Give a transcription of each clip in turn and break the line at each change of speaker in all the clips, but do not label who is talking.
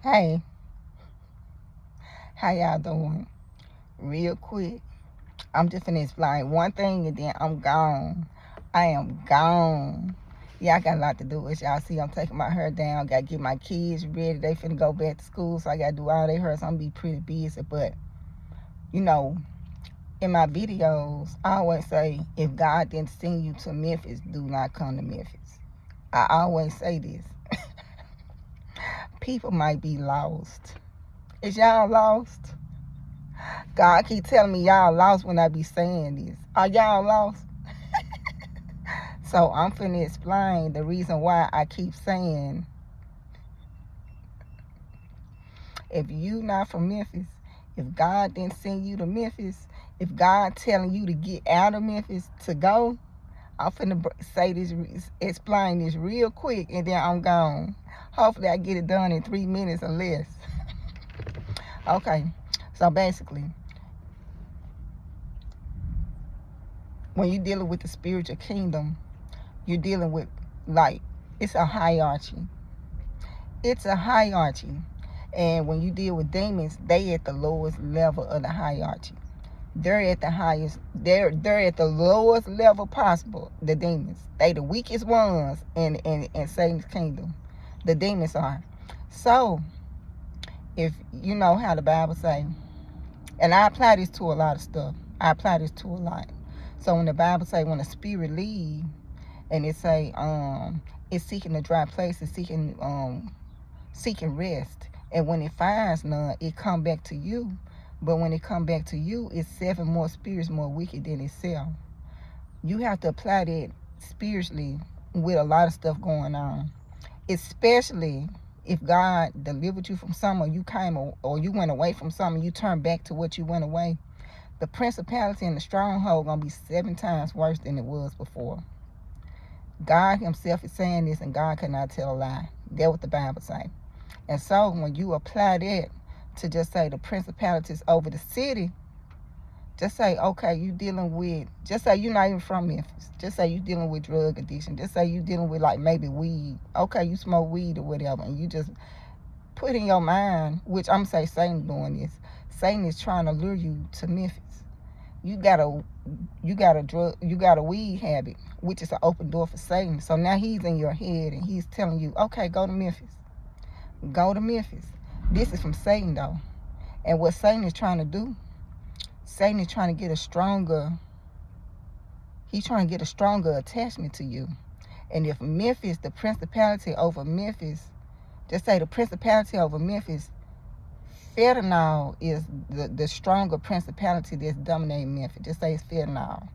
Hey, how y'all doing? Real quick, I'm just finna explain one thing and then I'm gone. I am gone. Yeah, I got a lot to do. As y'all see, I'm taking my hair down. Gotta get my kids ready. They finna go back to school, so I gotta do all their hair. So I'm gonna be pretty busy. But, you know, in my videos, I always say, if God didn't send you to Memphis, do not come to Memphis. I always say this. People might be lost. Is y'all lost? God keep telling me y'all lost when I be saying this. Are y'all lost? So I'm finna explain the reason why I keep saying, if you not from Memphis, if God didn't send you to Memphis, if God telling you to get out of Memphis to go, I'm finna say this, explain this real quick, and then I'm gone. Hopefully I get it done in 3 minutes or less. Okay, so basically, when you're dealing with the spiritual kingdom, you're dealing with, like, it's a hierarchy. It's a hierarchy. And when you deal with demons, they at the lowest level of the hierarchy. They're at the highest, they're at the lowest level possible, the demons. They the weakest ones in Satan's kingdom. The demons are. So, if you know how the Bible say, and I apply this to a lot of stuff. I apply this to a lot. So when the Bible say when the spirit leave, and it say it's seeking a dry place, it's seeking rest, and when it finds none, it come back to you. But when it come back to you, it's 7 more spirits more wicked than itself. You have to apply that spiritually with a lot of stuff going on, especially if God delivered you from something, or you came or you went away from something, you turn back to what you went away. The principality and the stronghold gonna be 7 times worse than it was before. God himself is saying this, and God cannot tell a lie. That's what the Bible say. And so when you apply that to just say the principalities over the city, just say, okay, you dealing with, just say you're not even from Memphis. Just say you dealing with drug addiction. Just say you dealing with, like, maybe weed. Okay, you smoke weed or whatever, and you just put in your mind, which I'm say Satan doing this. Satan is trying to lure you to Memphis. You got a weed habit, which is an open door for Satan. So now he's in your head and he's telling you, okay, go to Memphis. Go to Memphis. This is from Satan, though. And what Satan is trying to do, Satan is trying to get a stronger, he's trying to get a stronger attachment to you. And if Memphis, the principality over Memphis, just say the principality over Memphis, fentanyl is the stronger principality that's dominating Memphis. Just say it's fentanyl.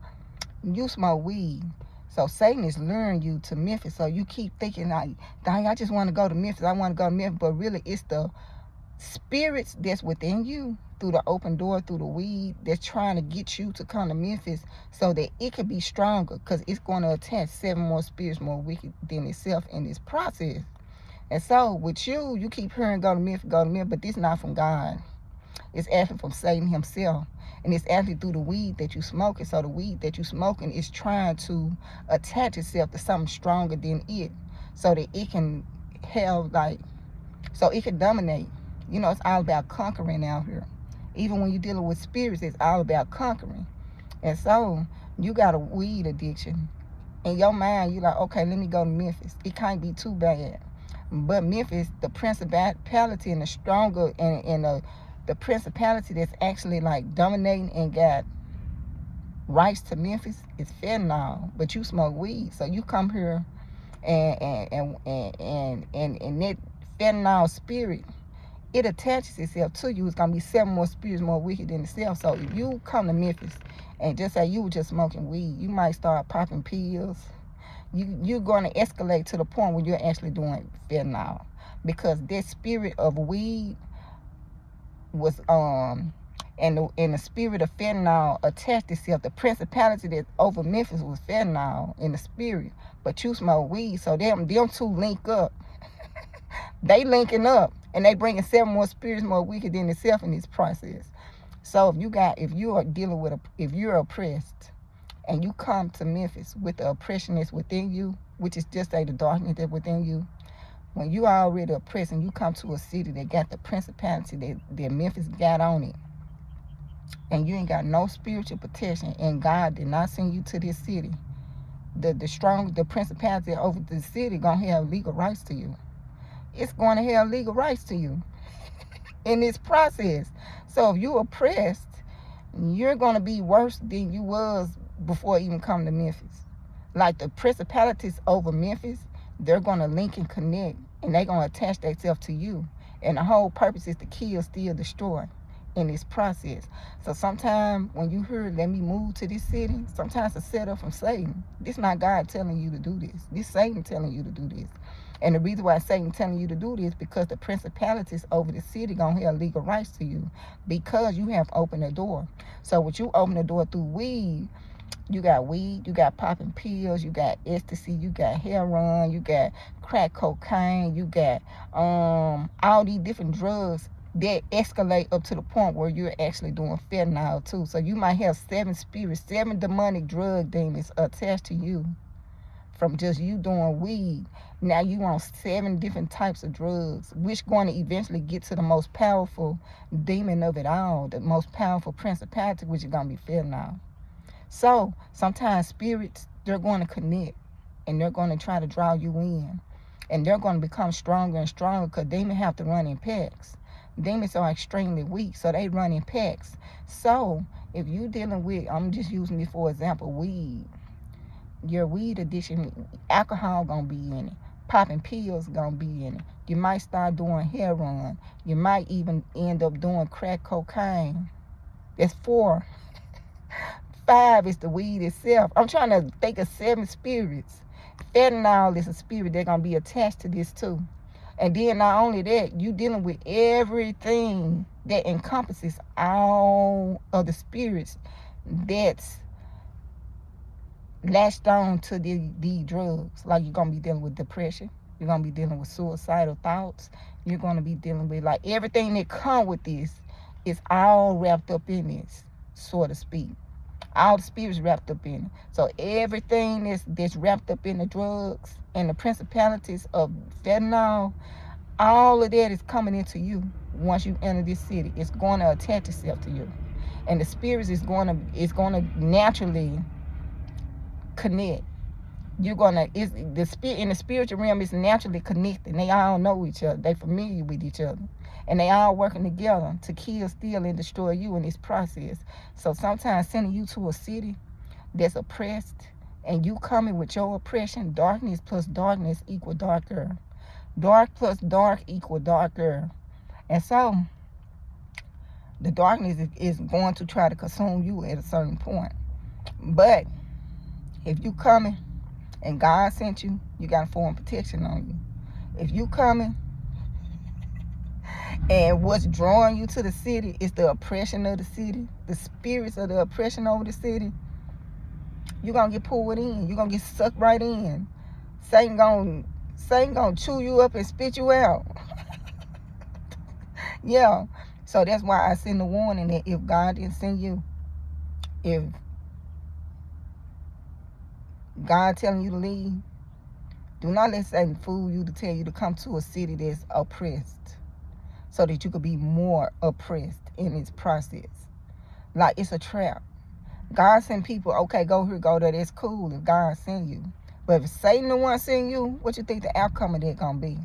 You smoke weed. So Satan is luring you to Memphis. So you keep thinking, like, dang, I just want to go to Memphis. I want to go to Memphis. But really, it's the spirits that's within you through the open door, through the weed, that's trying to get you to come to Memphis so that it could be stronger, because it's going to attach 7 more spirits more wicked than itself in this process. And so with you, you keep hearing go to Memphis, but this is not from God. It's actually from Satan himself. And it's actually through the weed that you smoking. So the weed that you smoking is trying to attach itself to something stronger than it, so that it can have, like, so it can dominate. You know, it's all about conquering out here. Even when you're dealing with spirits, it's all about conquering. And so you got a weed addiction. In your mind, you're like, okay, let me go to Memphis. It can't be too bad. But Memphis, the principality and the stronger, and the principality that's actually, like, dominating and got rights to Memphis is fentanyl. But you smoke weed, so you come here, and that fentanyl spirit, it attaches itself to you. It's gonna be 7 more spirits more wicked than itself. So if you come to Memphis and just say you were just smoking weed, you might start popping pills. You're going to escalate to the point where you're actually doing fentanyl, because that spirit of weed was and the spirit of fentanyl attached itself. The principality that over Memphis was fentanyl in the spirit, but you smoke weed, so them two link up. They linking up, and they bringing 7 more spirits more wicked than itself in this process. So if you're oppressed, and you come to Memphis with the oppression that's within you, which is just the darkness that's within you, When you already oppressed and you come to a city that got the principality that Memphis got on it, and you ain't got no spiritual protection, and God did not send you to this city, the principality over the city gonna have legal rights to you. It's going to have legal rights to you in this process. So if you oppressed, you're going to be worse than you was before even coming to Memphis. Like the principalities over Memphis, they're going to link and connect, and they're going to attach themselves to you. And the whole purpose is to kill, steal, destroy in this process. So sometimes when you hear, let me move to this city, sometimes it's set up from Satan. This not God telling you to do this. This Satan telling you to do this. And the reason why Satan telling you to do this, because the principalities over the city gonna have legal rights to you, because you have opened the door. So when you open the door through weed, you got popping pills, you got ecstasy, you got heroin, you got crack cocaine, you got all these different drugs that escalate up to the point where you're actually doing fentanyl too. So you might have 7 spirits, 7 demonic drug demons attached to you from just you doing weed. Now you on 7 different types of drugs, which going to eventually get to the most powerful demon of it all, the most powerful principality, which is going to be fentanyl. So sometimes spirits, they're going to connect, and they're going to try to draw you in, and they're going to become stronger and stronger, because demons have to run in packs. Demons are extremely weak, so they run in packs. So if you dealing with, I'm just using this for example, weed, your weed addiction, alcohol gonna be in it, popping pills gonna be in it. You might start doing heroin. You might even end up doing crack cocaine. That's 4. 5 is the weed itself. I'm trying to think of 7 spirits. Fentanyl is a spirit that's gonna be attached to this too. And then not only that, you dealing with everything that encompasses all of the spirits that's latched on to the drugs. Like you're going to be dealing with depression. You're going to be dealing with suicidal thoughts. You're going to be dealing with, like, everything that come with this is all wrapped up in this, so to speak. All the spirits wrapped up in it. So everything that's wrapped up in the drugs and the principalities of fentanyl, all of that is coming into you once you enter this city. It's going to attach itself to you. And the spirits is going to naturally connect. You're gonna, it's the spirit in the spiritual realm is naturally connected. They all know each other. They familiar with each other, and they all working together to kill, steal, and destroy you in this process. So sometimes sending you to a city that's oppressed, and you coming with your oppression, darkness plus darkness equal darker. Dark plus dark equal darker. And so the darkness is going to try to consume you at a certain point. But if you coming and God sent you, you got a form of protection on you. If you coming and what's drawing you to the city is the oppression of the city, the spirits of the oppression over the city, you're going to get pulled in. You're going to get sucked right in. Satan gonna chew you up and spit you out. Yeah. So that's why I send the warning that if God didn't send you, if God telling you to leave, do not let Satan fool you to tell you to come to a city that's oppressed, so that you could be more oppressed in its process. Like, it's a trap. God send people, okay, go here, go there. That's cool if God send you. But if Satan the one send you, what you think the outcome of that gonna be?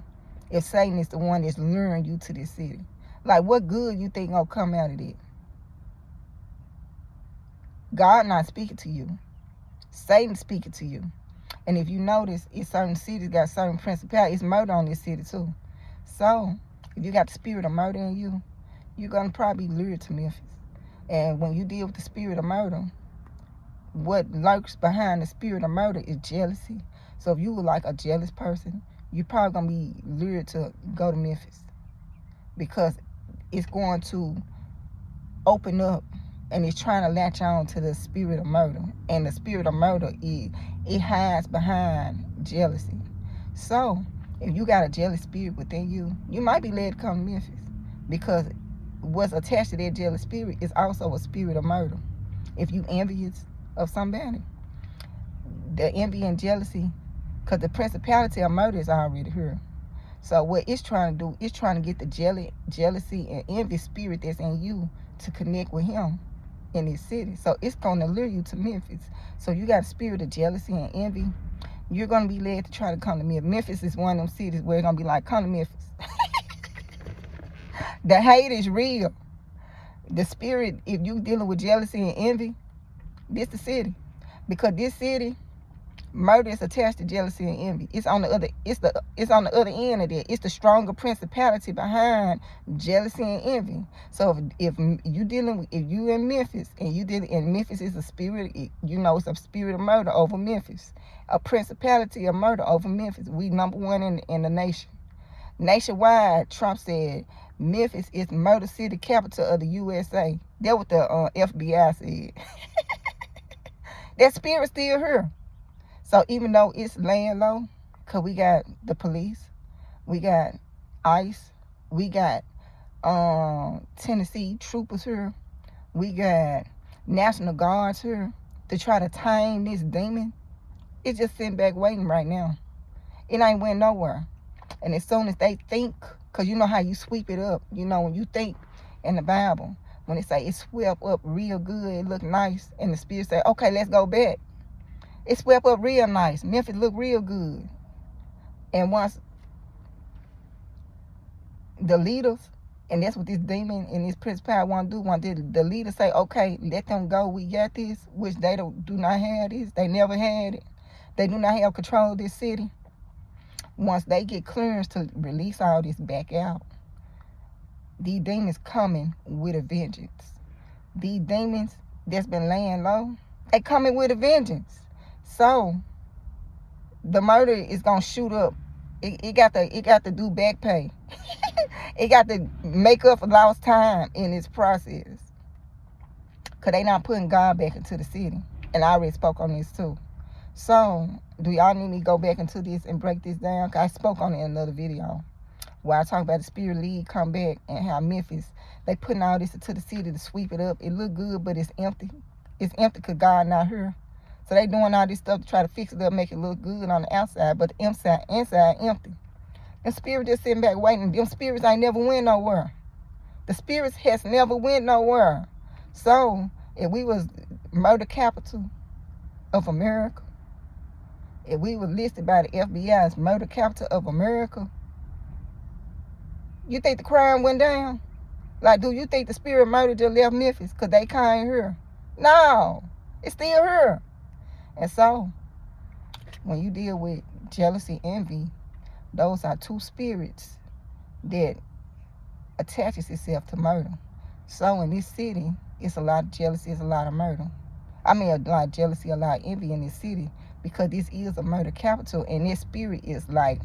If Satan is the one that's luring you to this city, like, what good you think gonna come out of it? God not speaking to you. Satan speaking to you. And if you notice, in certain cities got certain principalities, it's murder on this city too. So if you got the spirit of murder in you, you're gonna probably be lured to Memphis. And when you deal with the spirit of murder, what lurks behind the spirit of murder is jealousy. So if you were like a jealous person, you're probably gonna be lured to go to Memphis, because it's going to open up, and it's trying to latch on to the spirit of murder. And the spirit of murder, it hides behind jealousy. So if you got a jealous spirit within you, you might be led to come to Memphis, because what's attached to that jealous spirit is also a spirit of murder. If you envious of somebody, the envy and jealousy, because the principality of murder is already here. So what it's trying to do, it's trying to get the jealousy and envy spirit that's in you to connect with him in this city. So it's going to lure you to Memphis. So you got a spirit of jealousy and envy. You're going to be led to try to come to Memphis. Memphis is one of them cities where it's going to be like, come to Memphis. The hate is real. The spirit, if you dealing with jealousy and envy, this the city. Because this city, murder is attached to jealousy and envy. It's on the other, it's on the other end of that. It's the stronger principality behind jealousy and envy. So if you dealing with, if you in Memphis and you dealing, and Memphis is a spirit, you know, it's a spirit of murder over Memphis, a principality of murder over Memphis. We number one in the nation. Nationwide, Trump said Memphis is murder city capital of the USA. That's what the FBI said. That spirit's still here. So even though it's laying low, because we got the police, we got ICE, we got Tennessee troopers here, we got National Guards here to try to tame this demon, it's just sitting back waiting right now. It ain't went nowhere. And as soon as they think, because you know how you sweep it up, you know, when you think in the Bible, when it say it swept up real good, it look nice, and the spirit say, okay, let's go back. It swept up real nice. Memphis look real good. And once the leaders, and that's what this demon and this principality want to do, want the leaders say, okay, let them go, we got this, which they do not have this. They never had it. They do not have control of this city. Once they get clearance to release all this back out, these demons coming with a vengeance. These demons that's been laying low, they coming with a vengeance. So the murder is gonna shoot up. It got to do back pay. It got to make up for lost time in this process. Cause they not putting God back into the city. And I already spoke on this too. So do y'all need me to go back into this and break this down? Cause I spoke on it in another video where I talk about the spirit league come back and how Memphis, they putting all this into the city to sweep it up. It look good, but it's empty. It's empty because God not here. So they doing all this stuff to try to fix it up, make it look good on the outside, but the inside empty. The spirit just sitting back waiting. Them spirits ain't never went nowhere. The spirits has never went nowhere. So if we was murder capital of America, if we were listed by the FBI as murder capital of America, you think the crime went down? Like, do you think the spirit murder just left Memphis because they came here? No, it's still here. And so, when you deal with jealousy, envy, those are two spirits that attaches itself to murder. So in this city, it's a lot of jealousy, it's a lot of murder. I mean, a lot of jealousy, a lot of envy in this city because this is a murder capital, and this spirit is like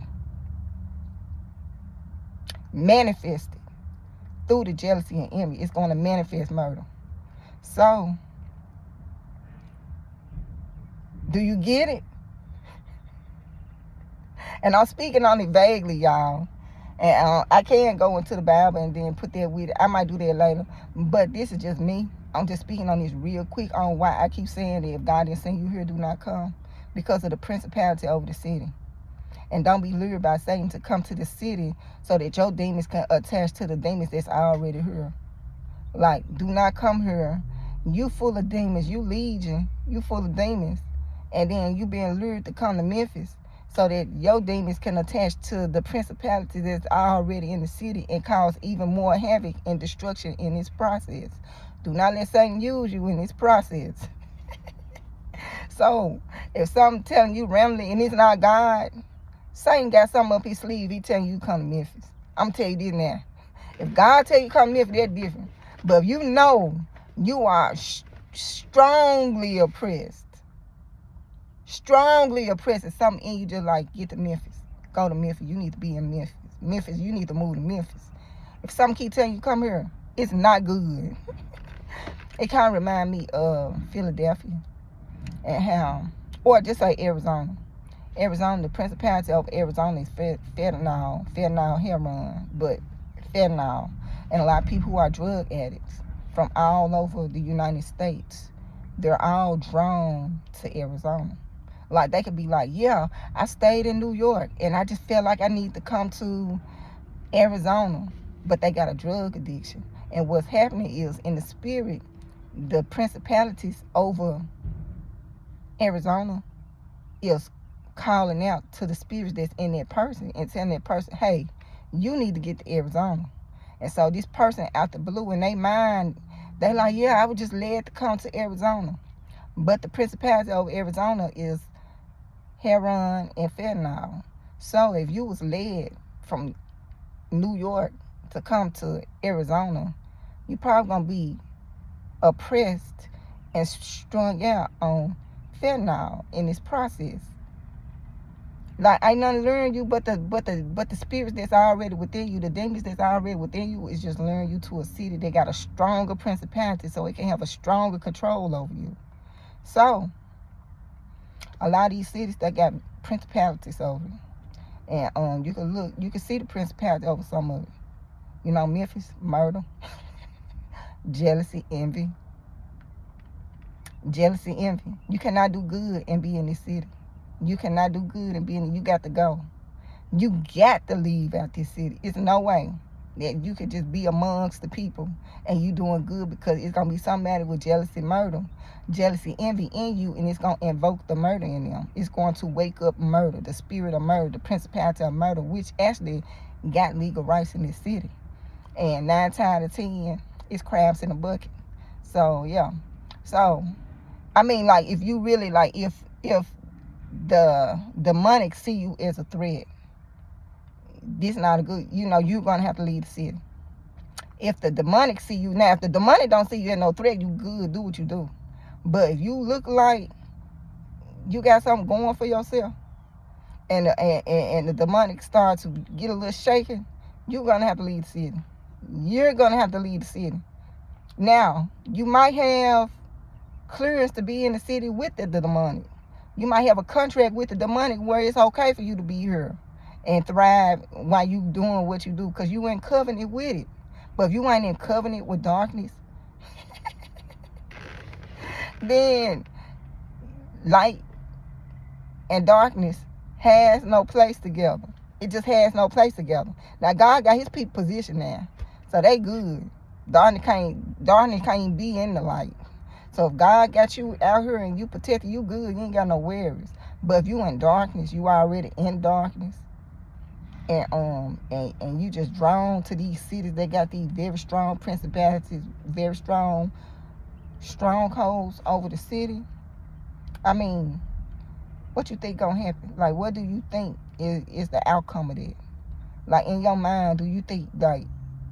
manifested through the jealousy and envy. It's going to manifest murder. So, do you get it? And I'm speaking on it vaguely, y'all. And I can't go into the Bible and then put that with it. I might do that later. But this is just me. I'm just speaking on this real quick on why I keep saying that if God didn't send you here, do not come. Because of the principality over the city. And don't be lured by Satan to come to the city so that your demons can attach to the demons that's already here. Like, do not come here. You full of demons. You legion. You full of demons. And then you being lured to come to Memphis so that your demons can attach to the principality that's already in the city and cause even more havoc and destruction in this process. Do not let Satan use you in this process. So, if something telling you randomly and it's not God, Satan got something up his sleeve, he telling you to come to Memphis. I'm telling you this now. If God tell you to come to Memphis, that's different. But if you know you are strongly oppressed, and something in you just like, get to Memphis. Go to Memphis. You need to be in Memphis. Memphis, you need to move to Memphis. If something keep telling you come here, it's not good. It kind of remind me of Philadelphia and how, or just like Arizona. Arizona, the principality of Arizona is fentanyl heroin, but fentanyl. And a lot of people who are drug addicts from all over the United States, they're all drawn to Arizona. Like, they could be like, yeah, I stayed in New York and I just felt like I need to come to Arizona, but they got a drug addiction. And what's happening is, in the spirit, the principalities over Arizona is calling out to the spirits that's in that person and telling that person, hey, you need to get to Arizona. And so this person out the blue, in their mind, they like, yeah, I was just led to come to Arizona. But the principality over Arizona is heroin and fentanyl. So if you was led from New York to come to Arizona, you probably gonna be oppressed and strung out on fentanyl in this process. Like, ain't nothing to learn you but the spirits that's already within you, the demons that's already within you, is just luring you to a city that got a stronger principality, so it can have a stronger control over you. So a lot of these cities that got principalities over it. And you can see the principality over some of it. You know, Memphis, murder, jealousy, envy. Jealousy, envy. You cannot do good and be in this city. You cannot do good and be in it. You got to go. You got to leave out this city. It's no way that you could just be amongst the people and you doing good, because it's going to be somebody with jealousy, murder, jealousy, envy in you, and it's going to invoke the murder in them. It's going to wake up murder, the spirit of murder, the principality of murder, which actually got legal rights in this city. And 9 times out of 10, it's crabs in a bucket. So, yeah. So, I mean, like, if you really, like, if the demonic see you as a threat, this not a good, you're going to have to leave the city. If the demonic see you, now, if the demonic don't see you as no threat, you good, do what you do. But if you look like you got something going for yourself, and the demonic starts to get a little shaken, you're going to have to leave the city. You're going to have to leave the city. Now, you might have clearance to be in the city with the demonic. You might have a contract with the demonic where it's okay for you to be here and thrive while you doing what you do, because you in covenant with it. But if you ain't in covenant with darkness, then light and darkness has no place together. It just has no place together. Now, God got his people positioned now, so they good. Darkness can't be in the light. So if God got you out here and you protected, you good. You ain't got no worries. But if you in darkness, you already in darkness, and you just drawn to these cities that got these very strong principalities, very strong strongholds over the city. I mean, what you think gonna happen? Like, what do you think is the outcome of that? Like, in your mind, do you think, like,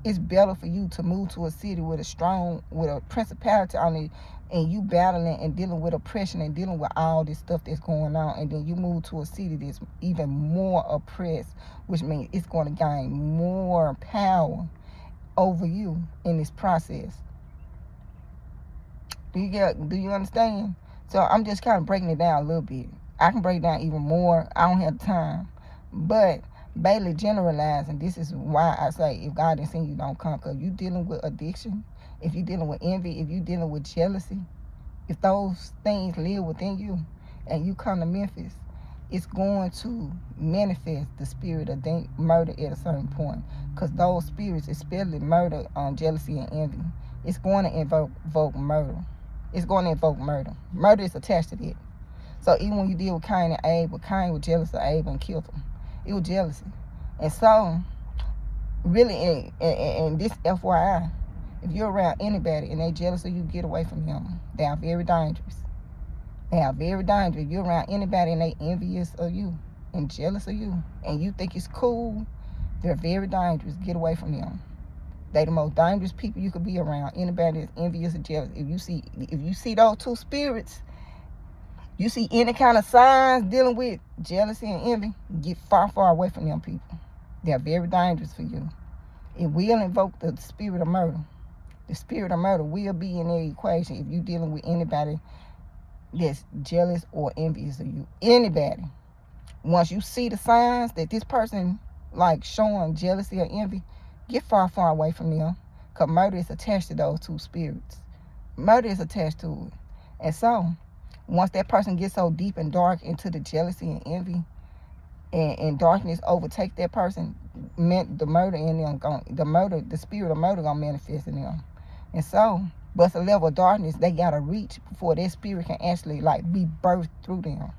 it's better for you to move to a city with a principality on it, and you battling and dealing with oppression and dealing with all this stuff that's going on, and then you move to a city that's even more oppressed, which means it's going to gain more power over you in this process? Do you understand? So I'm just kind of breaking it down a little bit. I can break it down even more. I don't have time. But basically generalizing, this is why I say, if God didn't send you, don't conquer. If you dealing with addiction, if you dealing with envy, if you dealing with jealousy, if those things live within you and you come to Memphis, it's going to manifest the spirit of murder at a certain point. Because those spirits, especially murder, jealousy, and envy, it's going to invoke murder. It's going to invoke murder. Murder is attached to it. So even when you deal with Cain and Abel, Cain was jealous of Abel and killed him. It was jealousy. And so, really, and this FYI, if you're around anybody and they jealous of you, get away from them. They are very dangerous. They are very dangerous. If you're around anybody and they envious of you and jealous of you, and you think it's cool, they're very dangerous. Get away from them. They the most dangerous people you could be around. Anybody that's envious or jealous. If you see those two spirits, you see any kind of signs dealing with jealousy and envy, get far, far away from them people. They're very dangerous for you. It will invoke the spirit of murder. The spirit of murder will be in the equation if you're dealing with anybody that's jealous or envious of you. Anybody. Once you see the signs that this person, like, showing jealousy or envy, get far, far away from them. Because murder is attached to those two spirits. Murder is attached to it. And so, Once that person gets so deep and dark into the jealousy and envy, and darkness overtake that person, meant the murder in them, the spirit of murder gonna manifest in them. And so, but it's a level of darkness they gotta reach before that spirit can actually like be birthed through them.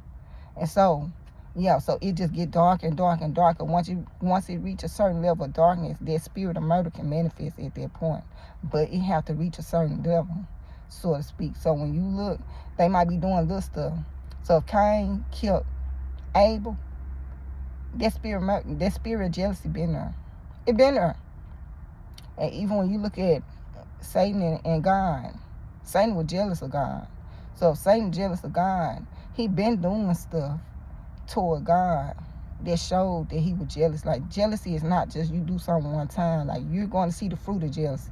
And so, yeah, so it just get dark and dark and darker. Once it reach a certain level of darkness, that spirit of murder can manifest at that point. But it have to reach a certain level, so to speak. So when you look, they might be doing little stuff. So if Cain killed Abel, that spirit of jealousy been there. It been there. And even when you look at Satan and God, Satan was jealous of God. So if Satan jealous of God, he been doing stuff toward God that showed that he was jealous. Like, jealousy is not just you do something one time. Like, you're going to see the fruit of jealousy.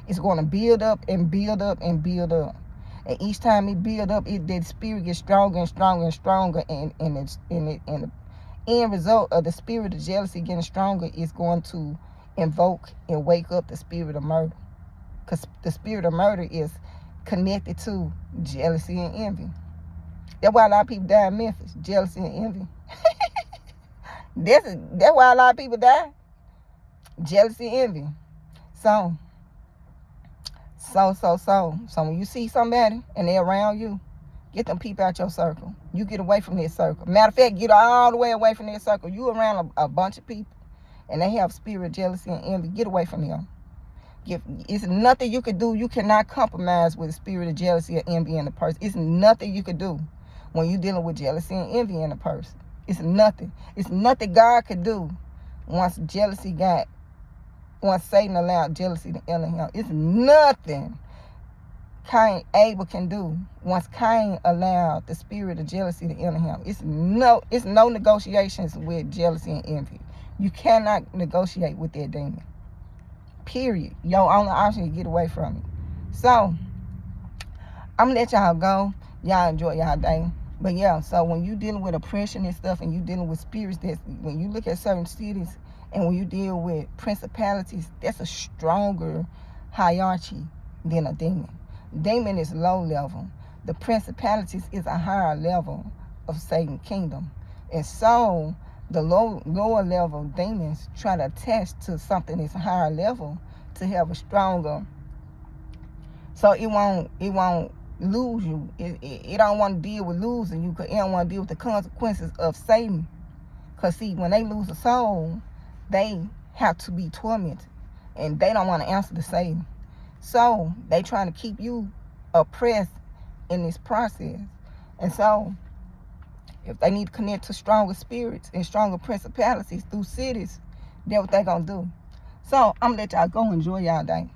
It's going to build up and build up and build up. And each time it build up, that spirit gets stronger and stronger and stronger. And the end result of the spirit of jealousy getting stronger is going to invoke and wake up the spirit of murder. Because the spirit of murder is connected to jealousy and envy. That's why a lot of people die in Memphis. Jealousy and envy. That's why a lot of people die. Jealousy and envy. So when you see somebody and they're around you, get them people out your circle. You get away from their circle. Matter of fact, get all the way away from their circle. You around a bunch of people and they have spirit, jealousy, and envy. Get away from them. It's nothing you could do. You cannot compromise with the spirit of jealousy or envy in a person. It's nothing you could do when you're dealing with jealousy and envy in a person. It's nothing. It's nothing God could do once Satan allowed jealousy to enter him. It's nothing Abel can do once Cain allowed the spirit of jealousy to enter him. It's no negotiations with jealousy and envy. You cannot negotiate with that demon. Period. Your only option is to get away from it. So, I'm going to let y'all go. Y'all enjoy y'all day. But yeah, so when you dealing with oppression and stuff, and you dealing with spirits, when you look at certain cities, and when you deal with principalities, that's a stronger hierarchy than a demon. Demon is low level. The principalities is a higher level of Satan's kingdom. And so the lower level demons try to attach to something that's higher level to have a stronger, so it won't lose you. It don't want to deal with losing you, because it don't want to deal with the consequences of Satan. Because see, when they lose a soul, they have to be tormented, and they don't want to answer to Satan. So they trying to keep you oppressed in this process. And so if they need to connect to stronger spirits and stronger principalities through cities, that's what they gonna do. So I'm gonna let y'all go enjoy y'all day.